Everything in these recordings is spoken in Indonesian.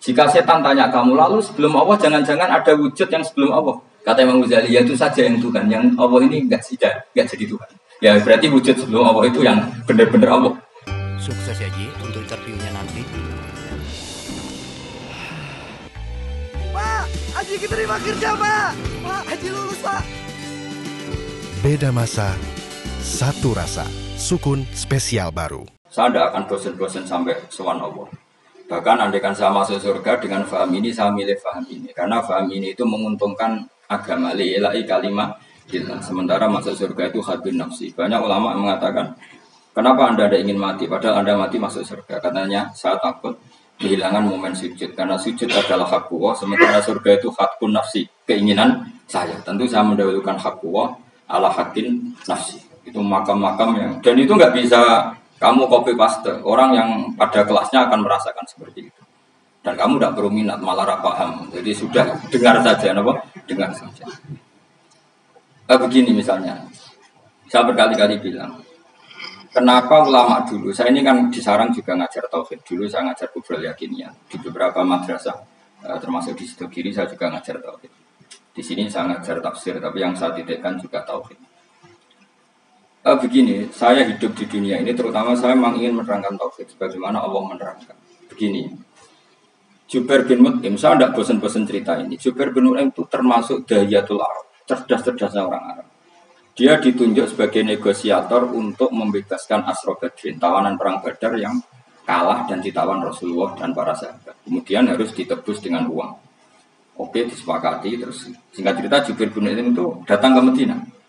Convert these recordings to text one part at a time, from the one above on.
Jika setan tanya kamu, lalu sebelum Allah jangan-jangan ada wujud yang sebelum Allah. Kata Imam Ghazali, ya itu saja yang Tuhan. Yang Allah ini enggak jadi Tuhan. Ya berarti wujud sebelum Allah itu yang benar-benar Allah. Sukses ya Ji untuk interviewnya nanti. Pak, Haji diterima kerja Pak. Pak, Haji lulus Pak. Beda masa, satu rasa. Sukun spesial baru. Saya tidak akan bosan-bosan sampai sowan Allah. Bahkan andaikan saya masuk surga dengan faham ini, saya milih faham ini. Karena faham ini itu menguntungkan agama. Li'ilai kalimah. Sementara masuk surga itu hadun nafsi. Banyak ulama mengatakan, kenapa Anda ingin mati? Padahal Anda mati masuk surga. Katanya, saya takut kehilangan momen sujud. Karena sujud adalah hak Allah. Sementara surga itu hakun nafsi. Keinginan saya. Tentu saya mendahulukan hak Allah ala hakin nafsi. Itu makam-makam yang... Dan itu nggak bisa... Kamu copy paste, orang yang pada kelasnya akan merasakan seperti itu. Dan kamu tidak perlu minat, malah paham. Jadi sudah dengar saja, apa? Dengar saja. Begini misalnya, saya berkali-kali bilang, kenapa ulama dulu, saya ini kan di Sarang juga ngajar tauhid, dulu saya ngajar kubrul yakinnya, di beberapa madrasah, termasuk di Sidogiri saya juga ngajar tauhid. Di sini saya ngajar tafsir, tapi yang saya titikkan juga tauhid. Begini, saya hidup di dunia ini terutama saya memang ingin menerangkan tauhid sebagaimana Allah menerangkan. Begini, Jubair bin Mut'im, saya tidak bosan-bosan cerita ini. Jubair bin Mut'im itu termasuk dahiyatul Arab, cerdas-cerdasnya orang Arab. Dia ditunjuk sebagai negosiator untuk membebaskan Asra Badrin, tawanan perang Badar yang kalah dan ditawan Rasulullah dan para sahabat. Kemudian harus ditebus dengan uang. Oke, disepakati. Terus singkat cerita Jubair bin Mut'im itu datang ke Madinah.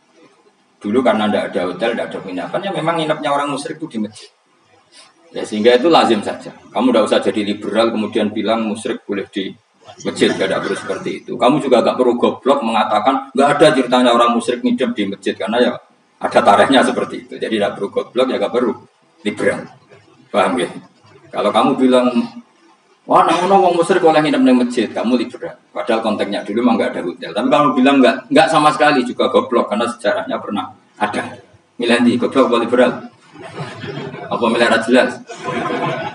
Dulu karena tidak ada hotel, tidak ada penginapan, ya memang nginepnya orang musyrik itu di masjid. Ya sehingga itu lazim saja. Kamu tidak usah jadi liberal kemudian bilang musyrik boleh di masjid, tidak perlu seperti itu. Kamu juga agak perlu goblok mengatakan nggak ada ceritanya orang musyrik nginep di masjid karena ya ada tarikhnya seperti itu. Jadi tidak perlu goblok, ya nggak perlu liberal. Paham ya? Kalau kamu bilang wah, namun orang musyrik boleh nginep di masjid, kamu liberal. Padahal konteksnya dulu memang nggak ada hotel. Tapi kamu bilang nggak sama sekali juga goblok karena sejarahnya pernah ada. Milih di goblok atau liberal? Apa milih jelas?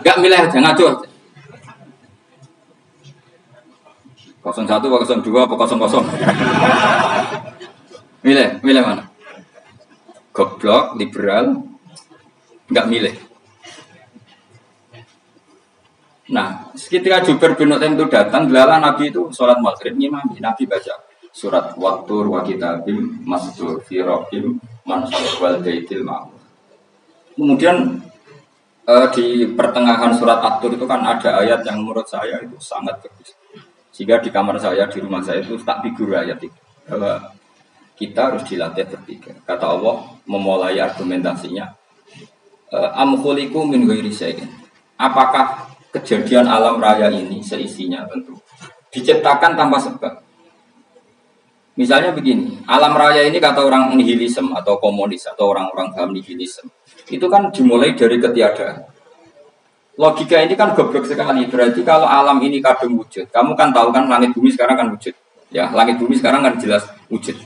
Nggak milih aja ngaco. 01 apa 02 apa 00? Milih mana? Goblok, liberal, nggak milih. Nah, ketika Jubair bin Mut'im itu datang, gelalah Nabi itu sholat maghrib ngimami. Nabi baca surat Wattur wa kitabim masdur fi rabbim mansur wal baitil ma'mur. Kemudian di pertengahan surat At-Tur itu kan ada ayat yang menurut saya itu sangat bagus. Sehingga di kamar saya, di rumah saya itu tak figur ayat itu. Bahwa kita harus dilatih berpikir. Kata Allah memulai argumentasinya. Am khuliqu min ghairi syai'in. Apakah kejadian alam raya ini seisinya tentu diciptakan tanpa sebab. Misalnya begini, alam raya ini kata orang nihilisme atau komunis atau orang-orang paham nihilisme, itu kan dimulai dari ketiadaan. Logika ini kan goblok sekali. Berarti kalau alam ini kadung wujud, kamu kan tahu kan langit bumi sekarang kan wujud. Ya, langit bumi sekarang kan jelas wujud.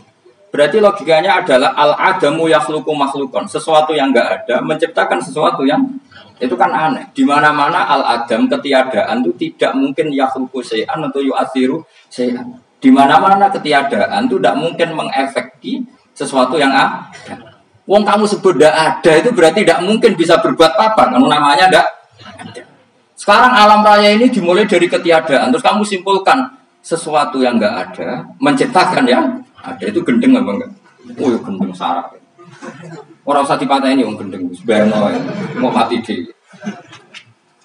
Berarti logikanya adalah al-adamu yakhluqu makhluqan, sesuatu yang enggak ada menciptakan sesuatu yang itu kan aneh. Di mana-mana al-adam ketiadaan itu tidak mungkin yakhluqu syai'an atau yu'athiru syai'an. Di mana-mana ketiadaan itu tidak mungkin mengefeki sesuatu yang ada. Wong kamu sebut tidak ada itu berarti tidak mungkin bisa berbuat apa karena namanya tidak ada. Sekarang alam raya ini dimulai dari ketiadaan. Terus kamu simpulkan sesuatu yang enggak ada menciptakan yang ada. Itu gendeng apa enggak? Oh ya gendeng sarap. Orang usah dipatahin yang gendeng, sebenarnya mau mati deh.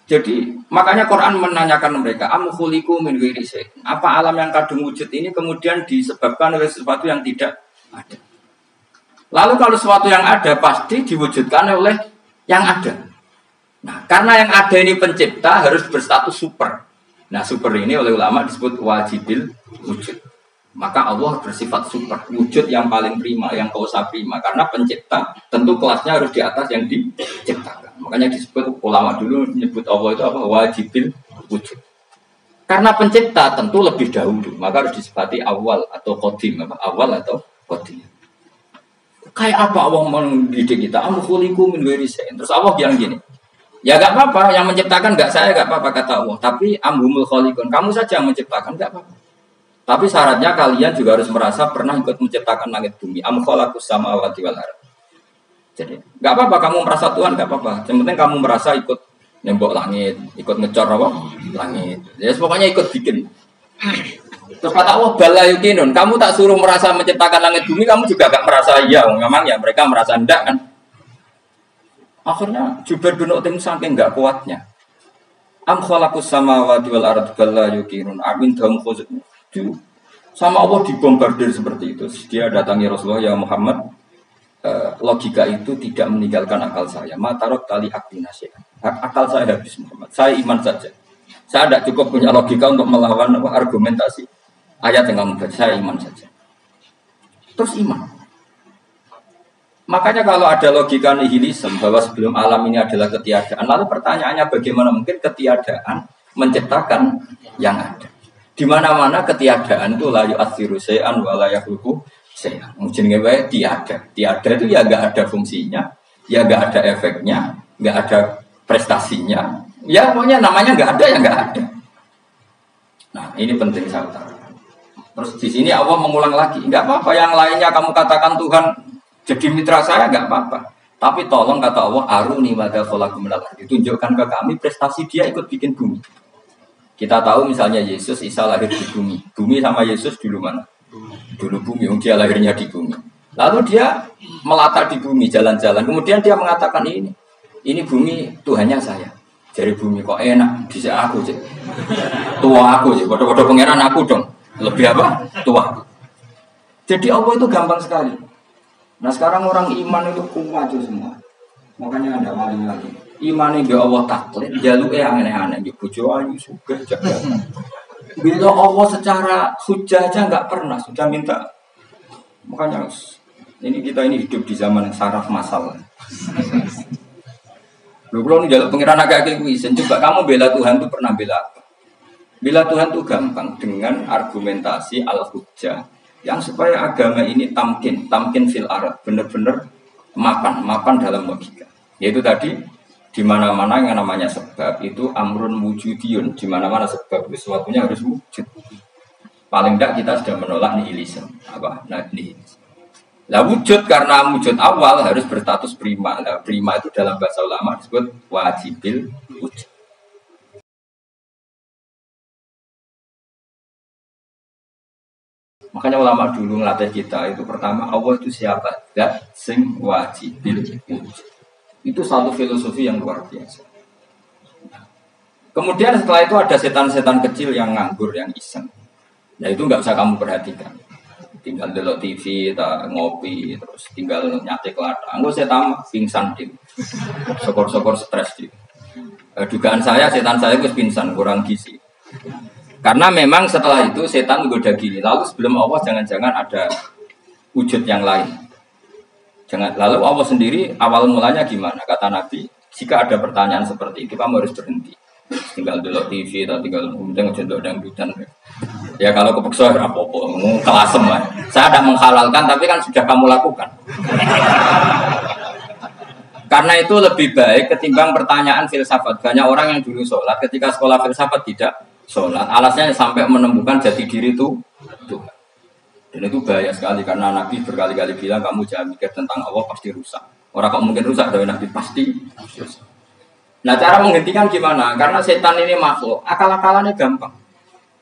Jadi makanya Quran menanyakan mereka, am khuliqu min ghairi syai'in. Apa alam yang kadung wujud ini kemudian disebabkan oleh sesuatu yang tidak ada? Lalu kalau sesuatu yang ada pasti diwujudkan oleh yang ada. Nah, karena yang ada ini pencipta harus berstatus super. Nah, super ini oleh ulama disebut wajibil wujud. Maka Allah bersifat super, wujud yang paling prima, yang kausa prima. Karena pencipta tentu kelasnya harus di atas yang diciptakan. Makanya disebut ulama dulu menyebut Allah itu apa? Wajibil wujud. Karena pencipta tentu lebih dahulu, maka harus disifati awal atau qadim, awal atau qadim. Kayak apa Allah mendidik kita? Am khuliqu min ghairi syai'in. Terus Allah bilang gini, Ya nggak apa-apa, yang menciptakan nggak saya nggak apa-apa kata Allah. Tapi amhumul khaliqun, kamu saja yang menciptakan nggak apa-apa. Tapi syaratnya kalian juga harus merasa pernah ikut menciptakan langit bumi. Am khalaqus samawati wal ardh. Jadi nggak apa-apa kamu merasa Tuhan nggak apa-apa. Yang penting kamu merasa ikut nembok langit, ikut ngecor apa? Langit. Ya pokoknya ikut bikin. Terus kata Allah bala yukinun, kamu tak suruh merasa menciptakan langit bumi, kamu juga gak merasa iya, memang ya mereka merasa enggak kan. Akhirnya Jubair bin Mut'im saking enggak kuatnya. Am khalaqus samawati wal ardh bala yukinun amin dahum khuzuk. Sama Allah dibombardir seperti itu. Dia datangi Rasulullah, ya Muhammad, logika itu tidak meninggalkan akal saya. Matarok tali aktinasya. Akal saya habis Muhammad. Saya iman saja. Saya tidak cukup punya logika untuk melawan argumentasi ayat yang kamu baca. Saya iman saja. Terus iman. Makanya kalau ada logika nihilisme bahwa sebelum alam ini adalah ketiadaan, lalu pertanyaannya bagaimana mungkin ketiadaan menciptakan yang ada? Di mana-mana ketiadaan itu la yu'atsiru syai'an wa la yakhluqu syai'an. Jenenge wae tiada. Tiada itu ya enggak ada fungsinya, ya enggak ada efeknya, enggak ada prestasinya. Ya pokoknya namanya enggak ada ya enggak ada. Nah, ini penting saya utarakan. Terus di sini Allah mengulang lagi, enggak apa-apa yang lainnya kamu katakan Tuhan jadi mitra saya enggak apa-apa. Tapi tolong kata Allah, aruni madza khalaqum minal ardi. Tunjukkan ke kami prestasi dia ikut bikin bumi. Kita tahu misalnya Yesus, Isa lahir di bumi. Bumi sama Yesus dulu mana? Dulu bumi, dia lahirnya di bumi. Lalu dia melata di bumi, jalan-jalan. Kemudian dia mengatakan ini bumi Tuhannya saya. Jadi bumi kok enak, bisa aku sih. Tua aku sih, bodoh-bodoh pangeran aku dong. Lebih apa? Tua. Jadi Allah itu gampang sekali. Nah sekarang orang iman itu kuat itu semua. Makanya ada wali lagi. Iman itu Allah taklid, jaluknya yang aneh-aneh. Bojo ayu sugih jaga. Bila Allah secara hujah aja nggak pernah sudah minta. Makanya kita ini hidup di zaman saraf masalah. Lu kalau jaluk pengiran agak kuisen, coba kamu bela Tuhan tuh pernah bela apa? Bela Tuhan tuh gampang dengan argumentasi al-hujjah yang supaya agama ini tamkin fil arad, benar-benar mapan dalam logika. Yaitu tadi di mana-mana yang namanya sebab itu amrun wujudiyun, di mana-mana sebab itu sesuatunya harus wujud. Paling tidak kita sudah menolak nihilisme. Apa? Nah, nihilisme. Lah wujud karena wujud awal harus berstatus prima. Nah, prima itu dalam bahasa ulama disebut wajibil wujud. Makanya ulama dulu ngelatih kita itu pertama Allah itu siapa? Zat sing wajibil wujud. Itu satu filosofi yang luar biasa. Kemudian setelah itu ada setan-setan kecil yang nganggur, yang iseng. Nah itu nggak usah kamu perhatikan. Tinggal delok TV, ngopi, terus tinggal nyate kelada. Anggo setan pingsan dim, sokor-sokor stres dim. Dugaan saya setan saya itu pingsan, kurang gizi. Karena memang setelah itu setan menggoda gini. Lalu sebelum Allah jangan-jangan ada wujud yang lain. Lalu Allah sendiri awal mulanya gimana? Kata Nabi, jika ada pertanyaan seperti itu kamu harus berhenti. Tinggal delok TV atau tinggal kemudian ngejendok dangdutan. Ya kalau kepeksa apa-apa, kelasem lah. Saya tidak menghalalkan, tapi kan sudah kamu lakukan. Karena itu lebih baik ketimbang pertanyaan filsafat. Banyak orang yang dulu sholat, ketika sekolah filsafat tidak sholat. Alasnya sampai menemukan jati diri itu Tuhan. Dan itu bahaya sekali karena Nabi berkali-kali bilang kamu jangan mikir tentang Allah pasti rusak. Orang kok mungkin rusak dari Nabi pasti rusak. Nah cara menghentikan gimana? Karena setan ini makhluk, akal-akalannya gampang.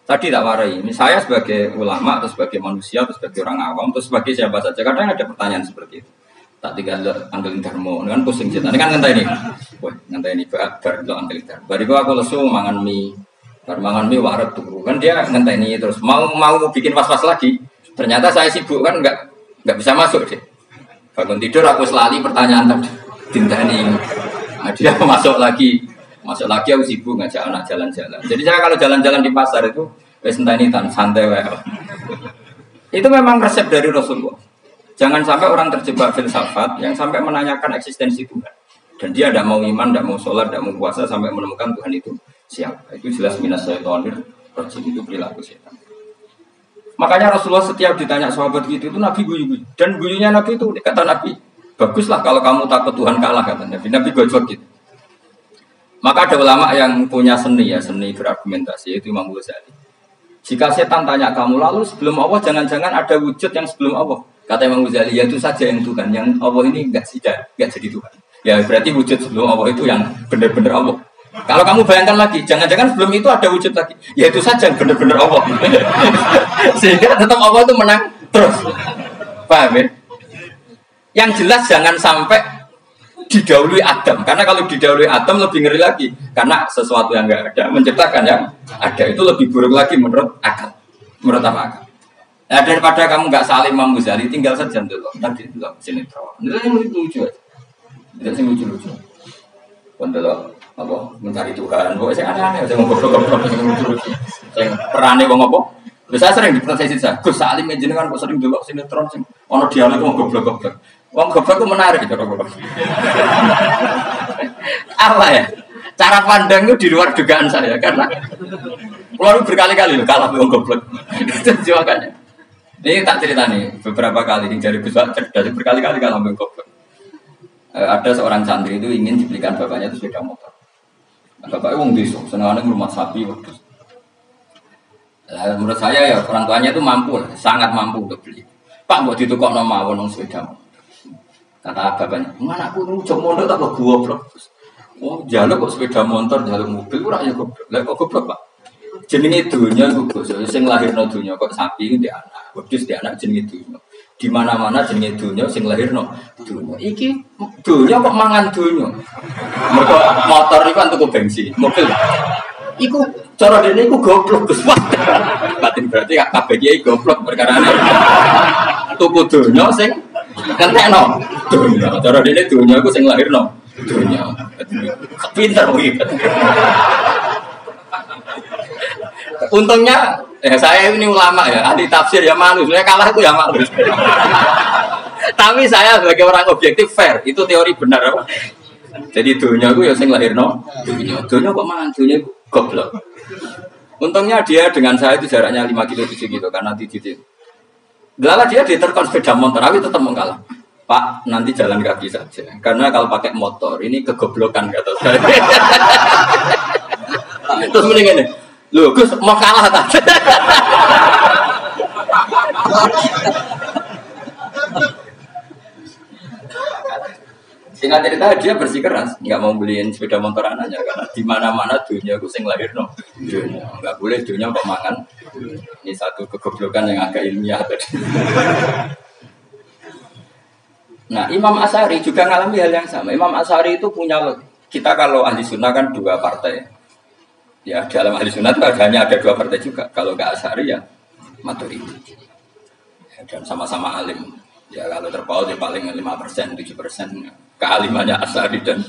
Tadi tak warai, saya sebagai ulama, atau sebagai manusia, atau sebagai orang awam, atau sebagai siapa saja. Kadang ada pertanyaan seperti itu. Tak tinggal anggelin dharma, kan pusing setan. Ini kan ngantai ini. Wah, ngantai ini, bar lo anggelin dharma. Bariku aku lesu mangan mie. Bar mangan mie waret tuh. Kan dia ngantai ini terus. Mau bikin was-was lagi. Ternyata saya sibuk kan nggak bisa masuk deh. Bangun tidur aku selali pertanyaan tadi. Dintani. Nah, dia masuk lagi aku sibuk ngajak anak jalan-jalan. Jadi saya kalau jalan-jalan di pasar itu enteni santai wae. Itu memang resep dari Rasulullah. Jangan sampai orang terjebak filsafat yang sampai menanyakan eksistensi Tuhan. Dan dia tidak mau iman, tidak mau sholat, tidak mau puasa sampai menemukan Tuhan itu siapa. Itu jelas minas syaitonir rajim, itu perilaku setan. Makanya Rasulullah setiap ditanya sahabat gitu itu Nabi guyu-guyu. Dan guyunya Nabi itu kata Nabi, baguslah kalau kamu takut Tuhan kalah kata Nabi. Nabi gojok gitu. Maka ada ulama yang punya seni ya, seni berargumentasi, yaitu Imam Ghazali. Jika setan tanya kamu, lalu sebelum Allah jangan-jangan ada wujud yang sebelum Allah. Kata Imam Ghazali, ya itu saja yang Tuhan, yang Allah ini enggak jadi Tuhan. Ya berarti wujud sebelum Allah itu yang benar-benar Allah. Kalau kamu bayangkan lagi, jangan-jangan sebelum itu ada wujud lagi. Ya itu saja yang benar-benar Allah. Sehingga tetap Allah itu menang terus. Paham ya? Yang jelas jangan sampai didahului Adam. Karena kalau didahului Adam lebih ngeri lagi. Karena sesuatu yang enggak ada menciptakan yang ada itu lebih buruk lagi menurut akal. Menurut apa akal? Nah, daripada kamu nggak saling Imam Ghazali, tinggal saja dulu. Tadi dulu sinetron. Itu yang lucu aja. Itu yang lucu-lucu. Untuk apa? Mencari Tuhan. Pokoknya saya aneh-aneh. Saya mau goblok-goblok. Saya lucu-lucu. Saya perane wong apa? Saya sering diprotes saya. Gus Salim jenengan kok sering dulu sinetron. Ono dialog wong goblok-goblok. Wong goblok itu menarik. Apa ya? Cara pandang itu di luar dugaan saya. Karena keluar berkali-kali kalah wong goblok. Itu jawabannya. Ini tak cerita nih, beberapa kali ini dari besar cerdas berkali-kali kalau ambil goblok. Ada seorang santri itu ingin dibelikan bapaknya itu sepeda motor. Nah, bapaknya wong desa, senangannya rumah sapi waktu. Menurut saya ya orang tuanya itu mampu, sangat mampu untuk beli. Pak buat ditukar nama awon sepeda motor. Kata bapaknya, anakku itu jok mondok tak goblok. Oh jaluk kok sepeda motor, jaluk mobil, kurang ya goblok. Lah kok goblok Pak? Jenenge dunya iku Gus, sing lahirno dunya kok sapi ndek anak, wedhus ndek anak jenenge dunya. Di mana-mana jenenge dunya sing lahirno dunya. Iki dunya kok mangan dunya. Mergo motor iku kan tuku bensin, mobil. Iku cara dene iku goblok Gus. Batin berarti kabeh kiai goblok perkara tuku dunya sing kentekno dunya. Cara dene dunya iku sing lahirno dunya. Pinter kuwi. Untungnya, saya ini ulama ya, ahli tafsir ya malu, saya kalah itu ya malu. Tapi saya sebagai orang objektif fair, itu teori benar apa? Jadi dunia itu ya sing lahirno, dunia kok mangan dunia goblok. Untungnya dia dengan saya itu jaraknya 5 kilo 7 kilo karena titik. Lala dia diterkon sepeda motor, tapi tetap mengalah. Pak, nanti jalan kaki saja. Karena kalau pakai motor ini kegoblokan kata saya. Terus mendingan nih. Loh, Gus mau kalah tak? Singkat cerita dia bersikeras, nggak mau beliin sepeda motor anaknya karena di mana-mana dunia kucing lahir no, nggak boleh dunia kok makan. Ini satu kegoblokan yang agak ilmiah tadi. Nah, Imam Asy'ari juga ngalami hal yang sama. Imam Asy'ari itu punya, kita kalau ahli sunnah kan 2 partai. Ya dalam ahli sunnah itu hanya ada 2 partai juga. Kalau nggak Asy'ari ya Maturidi. Ya, dan sama-sama alim. Ya kalau terpaut ya paling 5%, 7%. Kealimannya Asy'ari dan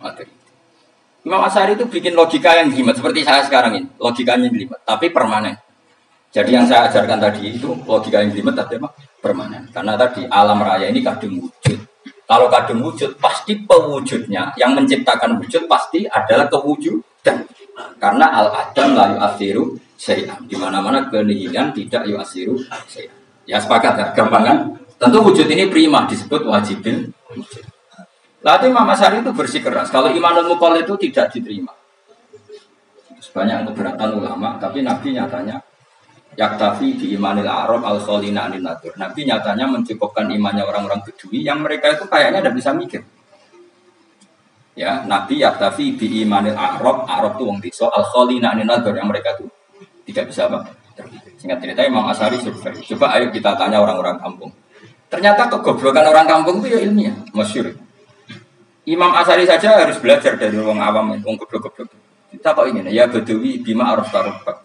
Maturidi. Imam Asy'ari itu bikin logika yang jelimet seperti saya sekarang ini. Logikanya jelimet, tapi permanen. Jadi yang saya ajarkan tadi itu logika yang jelimet tapi apa? Permanen. Karena tadi alam raya ini kadung wujud. Kalau kadung wujud pasti pewujudnya. Yang menciptakan wujud pasti adalah kewujudan. Karena al-adam la yu'athiru syai'an. Di mana-mana kenihilan tidak yu'athiru syai'an. Ya sepakat ya, gampang kan? Tentu wujud ini prima disebut wajibil wujud. Lalu Imam Asy'ari itu bersikeras. Kalau imanul muqall itu tidak diterima. Banyak keberatan ulama, tapi Nabi nyatanya yaktafi di imanil arab al-khalina anin nadur. Nabi nyatanya mencukupkan imannya orang-orang Bedui yang mereka itu kayaknya tidak bisa mikir. Ya, Nabi yaktafi bi imanil Arab itu wong desa al-khalina anin nadur yang mereka itu tidak bisa apa? Singkat cerita Imam Asy'ari survei. Coba ayo kita tanya orang-orang kampung. Ternyata kegoblokan orang kampung itu ya ilmiah, masyhur. Imam Asy'ari saja harus belajar dari wong awam, wong goblok-goblok. Kita kok ingin ya Badawi bima araf tarubak.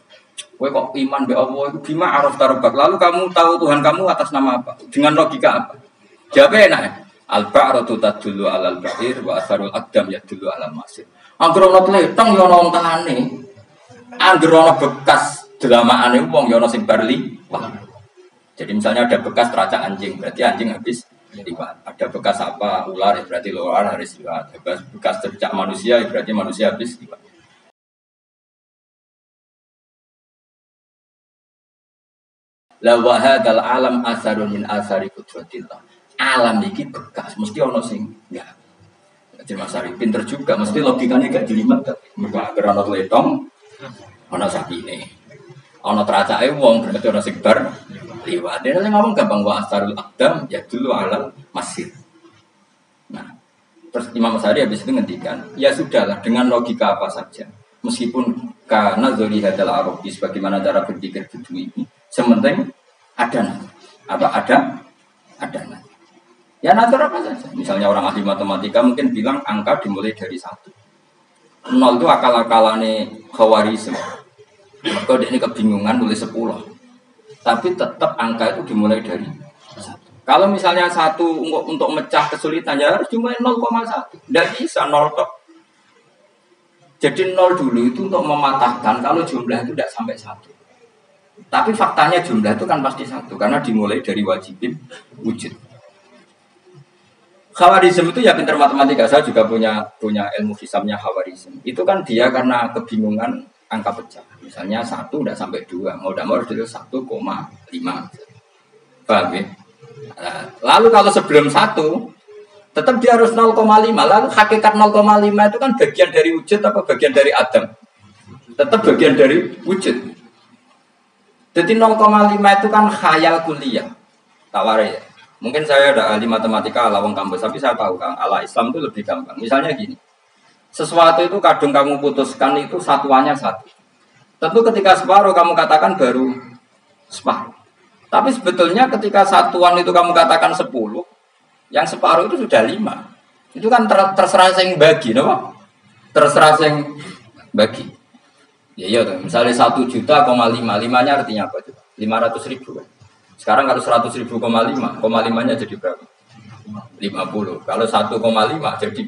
Kowe kok iman be Allah itu bima araf tarubak. Lalu kamu tahu Tuhan kamu atas nama apa? Dengan logika apa? Jawabnya enak. Al-ba'ratu tadullu 'alal ba'ir wa asarul aqdam yadullu 'alal masir. Angger ana tletong ya ana ontane. Angger ana bekas delamaane wong ya ana sing barli. Wah. Jadi misalnya ada bekas teracak anjing, berarti anjing habis liwat. Ada bekas apa ular, berarti ular harus liwat. Bekas teracak manusia, berarti manusia habis liwat. La wa hadzal alam asarun min asari qudratillah. Alam iki bekas mesti ana sing ya. Mas Ari pinter juga, mesti logikanya gak jelimet. Mereka kerana letong, ana sapine. Ana tracake wong berarti ana sing bar liwat. Dia ngomong gampang wa asarul aqdam ya dulu alam masjid. Nah, terus Imam Syafi'i habis itu ngendikan, ya sudahlah dengan logika apa saja. Meskipun karena zoli hadal arabi sebagaimana cara berpikir Bedui ini, sementing ada ada. Ya natural apa saja. Misalnya orang ahli matematika mungkin bilang angka dimulai dari 1. 0 itu akal-akalane Khawarizm. Maka dia ini kebingungan nulis 10. Tapi tetap angka itu dimulai dari 1. Kalau misalnya 1 untuk mecah kesulitan ya harus dimulai 0,1. Tidak bisa 0 tok. Jadi 0 dulu itu untuk mematahkan kalau jumlah itu tidak sampai 1. Tapi faktanya jumlah itu kan pasti 1 karena dimulai dari wajibin wujud. Khawarizm itu ya pintar matematika. Saya juga punya ilmu hisabnya Khawarizm. Itu kan dia karena kebingungan angka pecah. Misalnya 1 tidak sampai 2. Mau tidak mau harus dulu 1,5. Paham ya? Lalu kalau sebelum 1 tetap dia harus 0,5. Lalu hakikat 0,5 itu kan bagian dari wujud apa bagian dari adam? Tetap bagian dari wujud. Jadi 0,5 itu kan khayal kuliah. Tawari ya. Mungkin saya ada ahli matematika ala wong kampus, tapi saya tahu Kang, ala Islam itu lebih gampang. Misalnya gini. Sesuatu itu kadung kamu putuskan itu satuannya 1. Tentu ketika separuh kamu katakan baru separuh. Tapi sebetulnya ketika satuan itu kamu katakan 10, yang separuh itu sudah 5. Itu kan terserah yang bagi, no? Terserah yang bagi. Ya iya, misalnya 1 juta, 5-nya artinya apa coba? 500.000 kan? Sekarang kalau 100.000, 5-nya jadi berapa? 50. Kalau 1,5 jadi.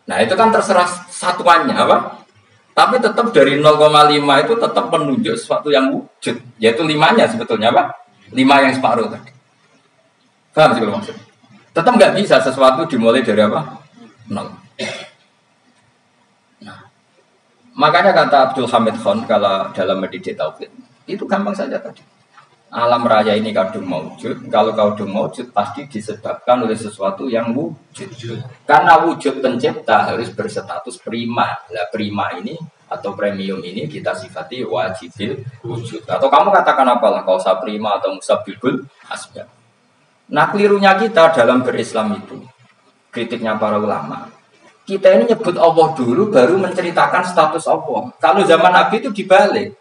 Nah itu kan terserah satuannya apa? Tapi tetap dari 0,5 itu tetap menunjuk sesuatu yang wujud. Yaitu 5-nya sebetulnya apa? 5 yang separuh tadi. Paham sih kalau maksud? Tetap nggak bisa sesuatu dimulai dari apa? 0. Nah, makanya kata Abdul Hamid Khan kalau dalam mendidik tauhid itu gampang saja tadi. Alam raya ini kadung maujud. Kalau kadung maujud pasti disebabkan oleh sesuatu yang wujud. Karena wujud pencipta harus berstatus prima. Nah, prima ini atau premium ini kita sifati wajibil wujud. Atau kamu katakan apalah kausa prima atau musabibul asbab. Nah kelirunya kita dalam berislam itu, kritiknya para ulama. Kita ini nyebut Allah dulu baru menceritakan status Allah. Kalau zaman Nabi itu dibalik.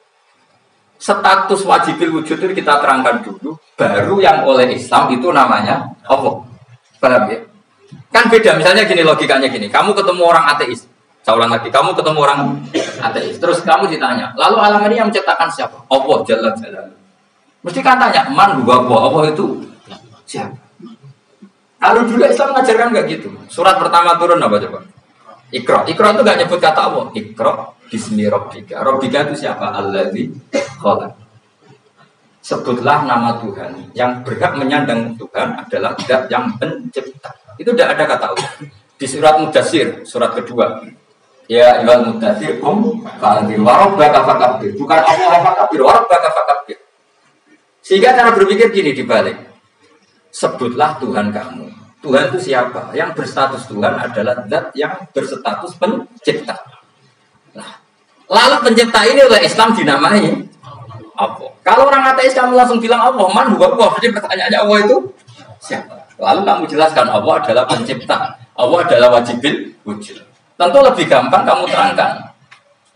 Status wajibil wujud itu kita terangkan dulu, baru yang oleh Islam itu namanya Allah. Paham ya? Kan beda, misalnya gini logikanya gini, kamu ketemu orang ateis, saya ulang lagi, kamu ketemu orang ateis, terus kamu ditanya, lalu alam ini yang menciptakan siapa? Allah Jalla Jalla. Mesti kan tanya, man huwa Allah itu siapa? Kalau dulu Islam mengajarkan nggak gitu. Surat pertama turun apa coba? Iqra. Iqra itu nggak nyebut kata Allah. Iqra bismi rabbika. Rabbika itu siapa? Alladzi khalaq. Sebutlah nama Tuhan. Yang berhak menyandang Tuhan adalah zat yang pencipta. Itu tidak ada kata Allah. Di surat Mudatsir, surat kedua. Ya ayyuhal mudatsir qum fa'anzir wa rabbaka fakabbir. Bukan Allah fakabbir, wa rabbaka fakabbir. Sehingga cara berpikir gini dibalik. Sebutlah Tuhan kamu. Tuhan itu siapa? Yang berstatus Tuhan adalah zat yang berstatus pencipta. Nah, lalu pencipta ini oleh Islam dinamai Allah. Kalau orang ateis kamu langsung bilang Allah, man huwa Allah. Jadi pertanyaannya Allah itu siapa? Lalu kamu jelaskan Allah adalah pencipta. Allah adalah wajibil wujud. Tentu lebih gampang kamu terangkan.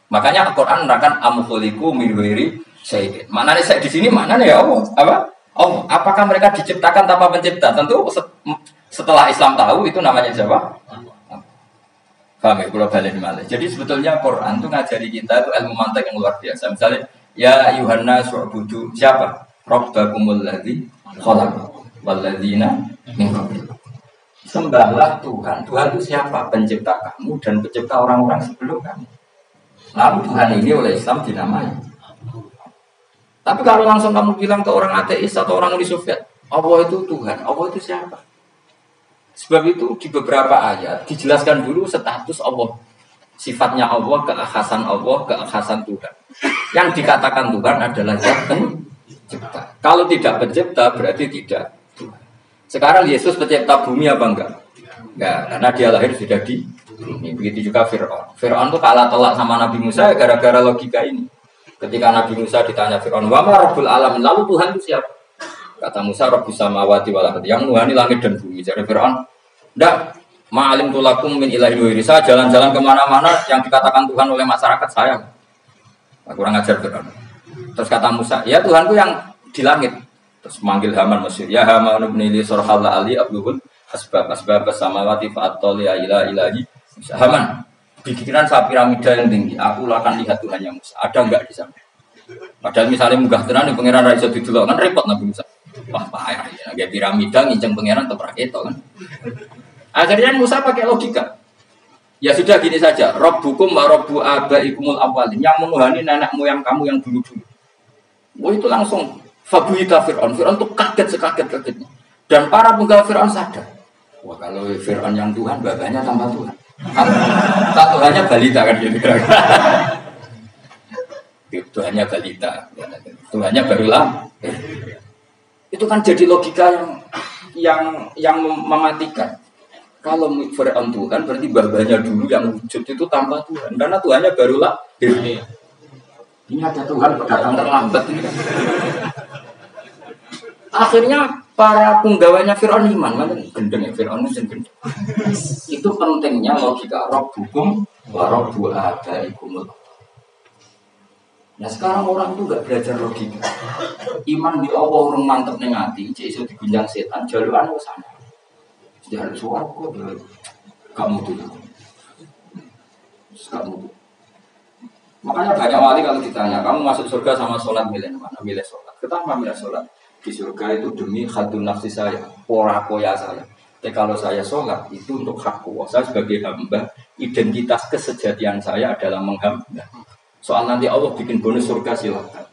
Makanya Al-Quran menerangkan amkhuliku mirwiri syai'in. Mana nih saya di sini mana nih ya Allah? Apa? Oh, apakah mereka diciptakan tanpa pencipta? Tentu setelah Islam tahu itu namanya siapa? Paham ya? Kalau balik malah. Jadi sebetulnya Quran itu ngajari kita itu ilmu mantik yang luar biasa. Misalnya, ya Yuhanna su'budu siapa? Rabbakumul ladzi khalaqakum wal ladzina min qablikum. Sembahlah Tuhan. Tuhan itu siapa? Pencipta kamu dan pencipta orang-orang sebelum kamu. Lalu Tuhan ini oleh Islam dinamai. Tapi kalau langsung kamu bilang ke orang ateis atau orang Uni Soviet, Allah itu Tuhan, Allah itu siapa? Sebab itu di beberapa ayat dijelaskan dulu status Allah. Sifatnya Allah, keakhasan Tuhan. Yang dikatakan Tuhan adalah zat pencipta. Kalau tidak pencipta berarti tidak Tuhan. Sekarang Yesus pencipta bumi apa enggak? Enggak, karena dia lahir sudah di bumi. Begitu juga Fir'aun. Fir'aun tuh kalah telak sama Nabi Musa gara-gara logika ini. Ketika Nabi Musa ditanya Fir'aun, wa ma rabbul alamin, lalu Tuhan itu siapa? Kata Musa, rabbus samawati wal ardi, yang nuhani langit dan bumi. Jadi Fir'aun, enggak, ma'alim tulakum min ilahi wiri. Saya jalan-jalan kemana-mana yang dikatakan Tuhan oleh masyarakat saya. Kurang ajar Fir'aun. Terus kata Musa, ya Tuhanku yang di langit. Terus manggil Haman Mesir, ya Haman ibnili sorhalla ali abluhul asbab samawati fa'attoli ila ilahi. Haman, bikinan saya piramida yang tinggi, aku akan lihat Tuhan yang Musa. Ada enggak di sana? Padahal misalnya munggah tenan yang pangeran ra iso didelok kan repot Nabi Musa. Wah payah ya, kayak piramida nginceng pangeran tetep ra ketok kan. Akhirnya Musa pakai logika. Ya sudah gini saja, Rabbukum wa Rabbu abaikumul awwalin, yang menuhani nenek moyang kamu yang dulu-dulu. Wah itu langsung fabuhita Fir'aun. Fir'aun itu kaget sekaget-kagetnya. Dan para penggawa Fir'aun sadar. Wah kalau Fir'aun yang Tuhan, babanya tambah Tuhan. Tuhannya balita kan gitu. Tuhannya balita. Tuhannya barulah. Itu kan jadi logika yang mematikan. Kalau Fir'aun Tuhan berarti babanya dulu yang wujud itu tanpa Tuhan. Karena Tuhannya barulah lahir. Ini ada Tuhan datang terlambat ini. Akhirnya para penggawanya Fir'aun iman, mana gendeng ya Fir'aun itu gendeng. Itu pentingnya logika Rabbukum wa Rabbu abaikumul. Nah sekarang orang itu nggak belajar logika. Iman di Allah orang mantep ning ati, cek iso digunjang setan, jaluan ke sana. Jangan suara kok kamu tuh. Kamu tuh. Makanya banyak wali kalau ditanya, kamu masuk surga sama sholat milih mana? Milih sholat. Kenapa milih sholat? Di surga itu demi khadun nafsi saya, pora koya saya. Tapi kalau saya sholat itu untuk hak kuasa sebagai hamba, identitas kesejatian saya adalah menghamba. Soal nanti Allah bikin bonus surga silakan.